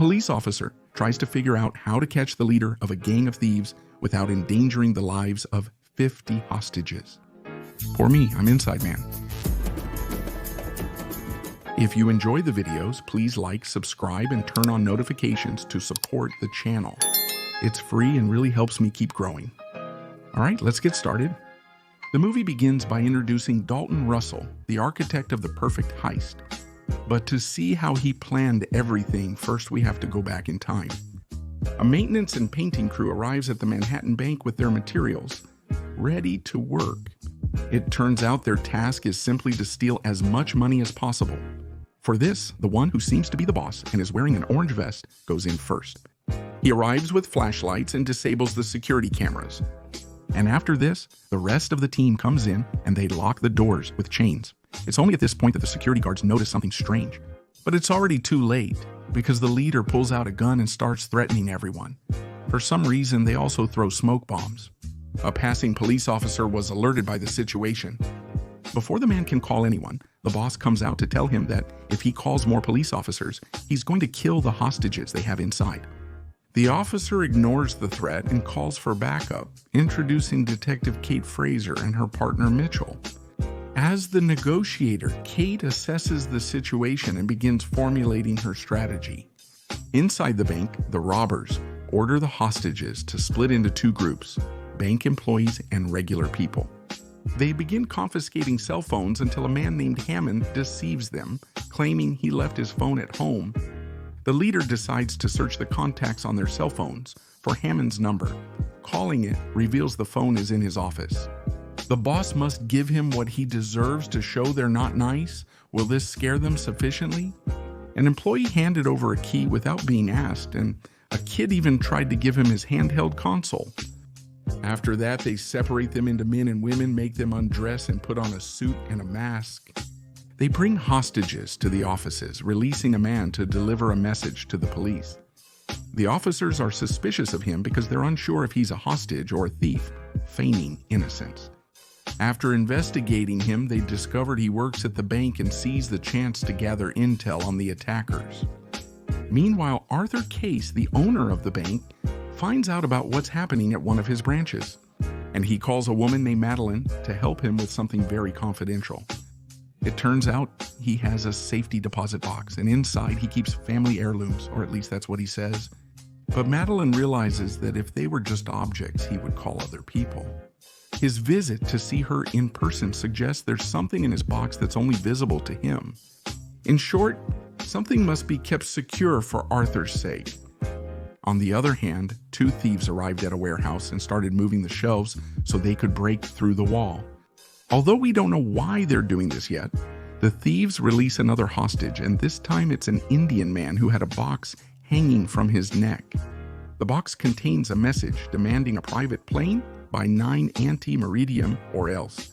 police officer tries to figure out how to catch the leader of a gang of thieves without endangering the lives of 50 hostages. Poor me, I'm inside man. If you enjoy the videos, please like, subscribe, and turn on notifications to support the channel. It's free and really helps me keep growing. All right, let's get started. The movie begins by introducing Dalton Russell, the architect of the perfect heist. But to see how he planned everything, first we have to go back in time. A maintenance and painting crew arrives at the Manhattan Bank with their materials, ready to work. It turns out their task is simply to steal as much money as possible. For this, the one who seems to be the boss and is wearing an orange vest goes in first. He arrives with flashlights and disables the security cameras. And after this, the rest of the team comes in and they lock the doors with chains. It's only at this point that the security guards notice something strange. But it's already too late, because the leader pulls out a gun and starts threatening everyone. For some reason, they also throw smoke bombs. A passing police officer was alerted by the situation. Before the man can call anyone, the boss comes out to tell him that if he calls more police officers, he's going to kill the hostages they have inside. The officer ignores the threat and calls for backup, introducing Detective Kate Fraser and her partner Mitchell. As the negotiator, Kate assesses the situation and begins formulating her strategy. Inside the bank, the robbers order the hostages to split into two groups, bank employees and regular people. They begin confiscating cell phones until a man named Hammond deceives them, claiming he left his phone at home. The leader decides to search the contacts on their cell phones for Hammond's number. Calling it reveals the phone is in his office. The boss must give him what he deserves to show they're not nice. Will this scare them sufficiently? An employee handed over a key without being asked, and a kid even tried to give him his handheld console. After that, they separate them into men and women, make them undress and put on a suit and a mask. They bring hostages to the offices, releasing a man to deliver a message to the police. The officers are suspicious of him because they're unsure if he's a hostage or a thief, feigning innocence. After investigating him, they discovered he works at the bank and seize the chance to gather intel on the attackers. Meanwhile, Arthur Case, the owner of the bank, finds out about what's happening at one of his branches, and he calls a woman named Madeline to help him with something very confidential. It turns out he has a safety deposit box, and inside he keeps family heirlooms, or at least that's what he says. But Madeline realizes that if they were just objects, he would call other people. His visit to see her in person suggests there's something in his box that's only visible to him. In short, something must be kept secure for Arthur's sake. On the other hand, two thieves arrived at a warehouse and started moving the shelves so they could break through the wall. Although we don't know why they're doing this yet, the thieves release another hostage, and this time it's an Indian man who had a box hanging from his neck. The box contains a message demanding a private plane by 9 anti-meridium or else.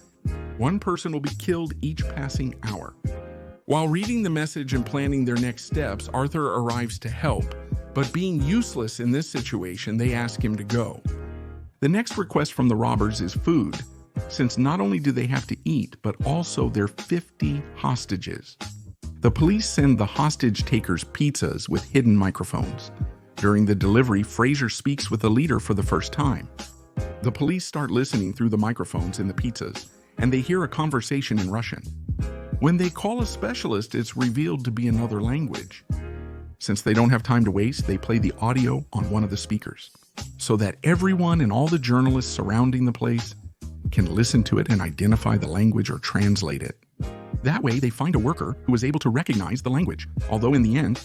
One person will be killed each passing hour. While reading the message and planning their next steps, Arthur arrives to help, but being useless in this situation, they ask him to go. The next request from the robbers is food, since not only do they have to eat, but also they're 50 hostages. The police send the hostage takers pizzas with hidden microphones. During the delivery, Fraser speaks with the leader for the first time. The police start listening through the microphones in the pizzas, and they hear a conversation in Russian. When they call a specialist, it's revealed to be another language. Since they don't have time to waste, they play the audio on one of the speakers, so that everyone and all the journalists surrounding the place can listen to it and identify the language or translate it. That way, they find a worker who is able to recognize the language, although in the end,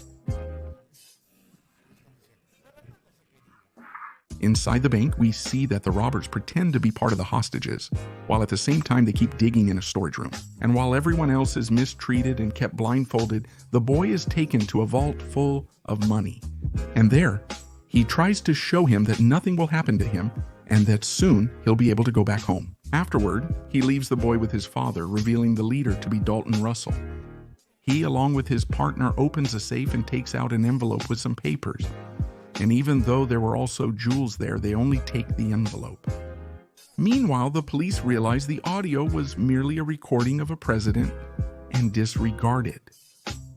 inside the bank, we see that the robbers pretend to be part of the hostages, while at the same time they keep digging in a storage room. And while everyone else is mistreated and kept blindfolded, the boy is taken to a vault full of money. And there, he tries to show him that nothing will happen to him and that soon he'll be able to go back home. Afterward, he leaves the boy with his father, revealing the leader to be Dalton Russell. He, along with his partner, opens a safe and takes out an envelope with some papers. And even though there were also jewels there, they only take the envelope. Meanwhile, the police realize the audio was merely a recording of a president and disregard it.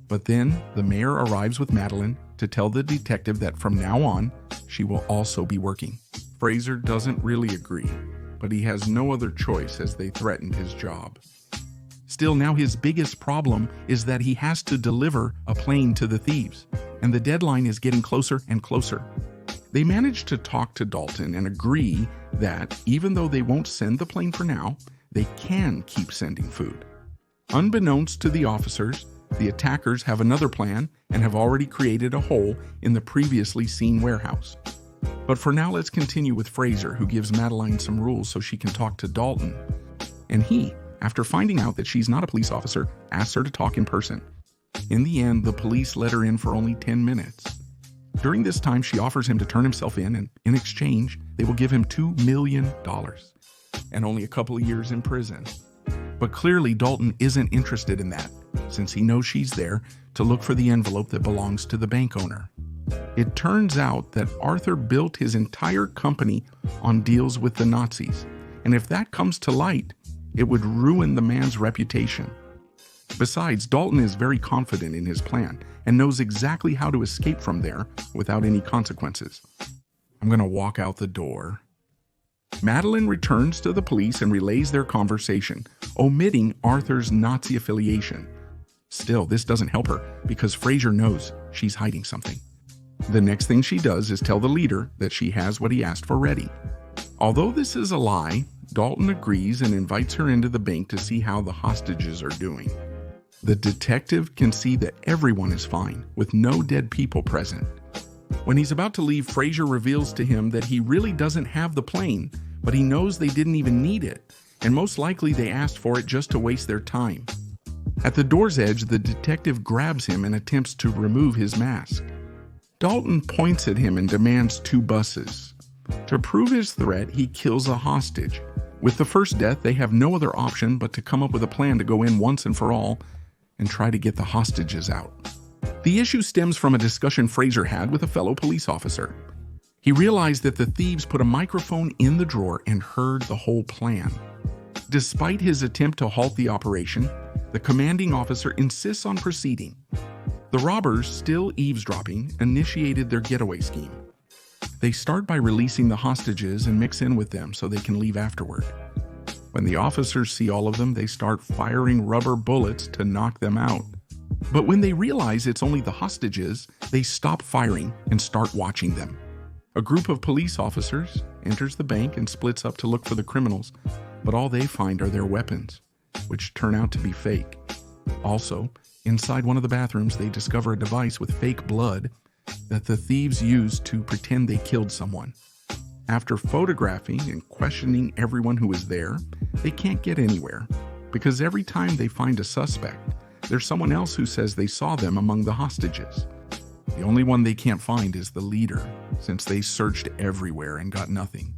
But then the mayor arrives with Madeline to tell the detective that from now on, she will also be working. Fraser doesn't really agree, but he has no other choice as they threatened his job. Still, now his biggest problem is that he has to deliver a plane to the thieves, and the deadline is getting closer and closer. They manage to talk to Dalton and agree that even though they won't send the plane for now, they can keep sending food. Unbeknownst to the officers, the attackers have another plan and have already created a hole in the previously seen warehouse. But for now, let's continue with Fraser, who gives Madeline some rules so she can talk to Dalton. And he, after finding out that she's not a police officer, asks her to talk in person. In the end, the police let her in for only 10 minutes. During this time, she offers him to turn himself in, and in exchange, they will give him $2 million and only a couple of years in prison. But clearly, Dalton isn't interested in that, since he knows she's there to look for the envelope that belongs to the bank owner. It turns out that Arthur built his entire company on deals with the Nazis, and if that comes to light, it would ruin the man's reputation. Besides, Dalton is very confident in his plan and knows exactly how to escape from there without any consequences. I'm going to walk out the door. Madeline returns to the police and relays their conversation, omitting Arthur's Nazi affiliation. Still, this doesn't help her because Fraser knows she's hiding something. The next thing she does is tell the leader that she has what he asked for ready. Although this is a lie, Dalton agrees and invites her into the bank to see how the hostages are doing. The detective can see that everyone is fine, with no dead people present. When he's about to leave, Fraser reveals to him that he really doesn't have the plane, but he knows they didn't even need it, and most likely they asked for it just to waste their time. At the door's edge, the detective grabs him and attempts to remove his mask. Dalton points at him and demands 2 buses. To prove his threat, he kills a hostage. With the first death, they have no other option but to come up with a plan to go in once and for all and try to get the hostages out. The issue stems from a discussion Fraser had with a fellow police officer. He realized that the thieves put a microphone in the drawer and heard the whole plan. Despite his attempt to halt the operation, the commanding officer insists on proceeding. The robbers, still eavesdropping, initiated their getaway scheme. They start by releasing the hostages and mix in with them so they can leave afterward. When the officers see all of them, they start firing rubber bullets to knock them out. But when they realize it's only the hostages, they stop firing and start watching them. A group of police officers enters the bank and splits up to look for the criminals, but all they find are their weapons, which turn out to be fake. Also, inside one of the bathrooms, they discover a device with fake blood that the thieves used to pretend they killed someone. After photographing and questioning everyone who is there, they can't get anywhere, because every time they find a suspect, there's someone else who says they saw them among the hostages. The only one they can't find is the leader, since they searched everywhere and got nothing.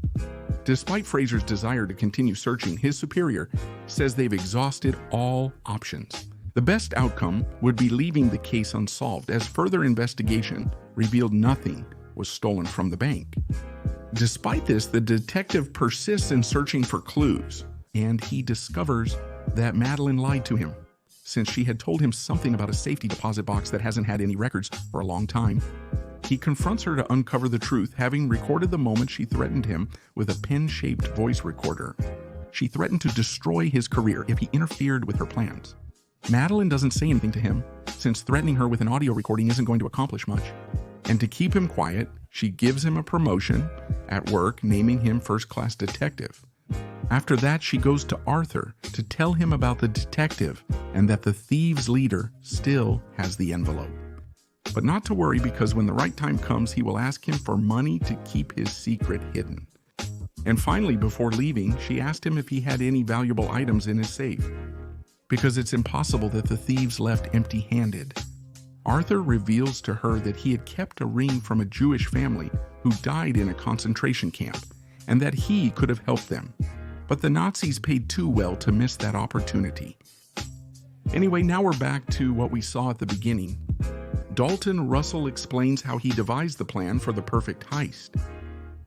Despite Fraser's desire to continue searching, his superior says they've exhausted all options. The best outcome would be leaving the case unsolved, as further investigation revealed nothing was stolen from the bank. Despite this, the detective persists in searching for clues, and he discovers that Madeline lied to him, since she had told him something about a safety deposit box that hasn't had any records for a long time. He confronts her to uncover the truth, having recorded the moment she threatened him with a pen-shaped voice recorder. She threatened to destroy his career if he interfered with her plans. Madeline doesn't say anything to him, since threatening her with an audio recording isn't going to accomplish much. And to keep him quiet, she gives him a promotion at work, naming him first-class detective. After that, she goes to Arthur to tell him about the detective and that the thieves' leader still has the envelope. But not to worry, because when the right time comes, he will ask him for money to keep his secret hidden. And finally, before leaving, she asked him if he had any valuable items in his safe, because it's impossible that the thieves left empty-handed. Arthur reveals to her that he had kept a ring from a Jewish family who died in a concentration camp, and that he could have helped them. But the Nazis paid too well to miss that opportunity. Anyway, now we're back to what we saw at the beginning. Dalton Russell explains how he devised the plan for the perfect heist.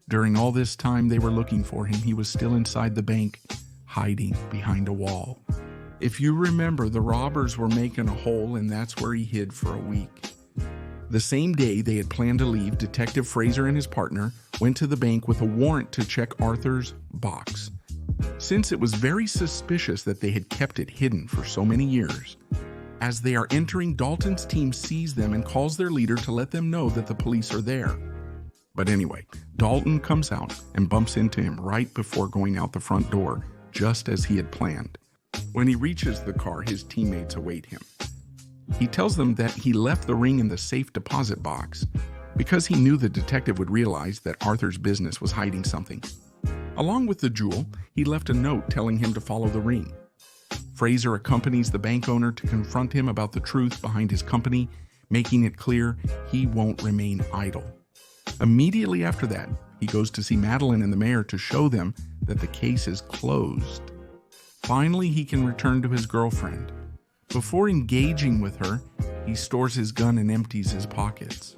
During all this time they were looking for him, he was still inside the bank, hiding behind a wall. If you remember, the robbers were making a hole, and that's where he hid for a week. The same day they had planned to leave, Detective Fraser and his partner went to the bank with a warrant to check Arthur's box. Since it was very suspicious that they had kept it hidden for so many years, as they are entering, Dalton's team sees them and calls their leader to let them know that the police are there. But anyway, Dalton comes out and bumps into him right before going out the front door, just as he had planned. When he reaches the car, his teammates await him. He tells them that he left the ring in the safe deposit box because he knew the detective would realize that Arthur's business was hiding something. Along with the jewel, he left a note telling him to follow the ring. Fraser accompanies the bank owner to confront him about the truth behind his company, making it clear he won't remain idle. Immediately after that, he goes to see Madeline and the mayor to show them that the case is closed. Finally, he can return to his girlfriend. Before engaging with her, he stores his gun and empties his pockets.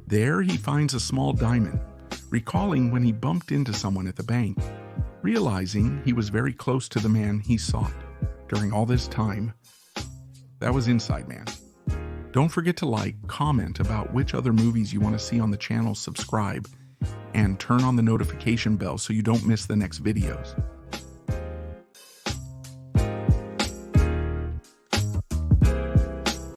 There, he finds a small diamond, recalling when he bumped into someone at the bank, realizing he was very close to the man he sought during all this time. That was Inside Man. Don't forget to like, comment about which other movies you want to see on the channel, subscribe, and turn on the notification bell so you don't miss the next videos.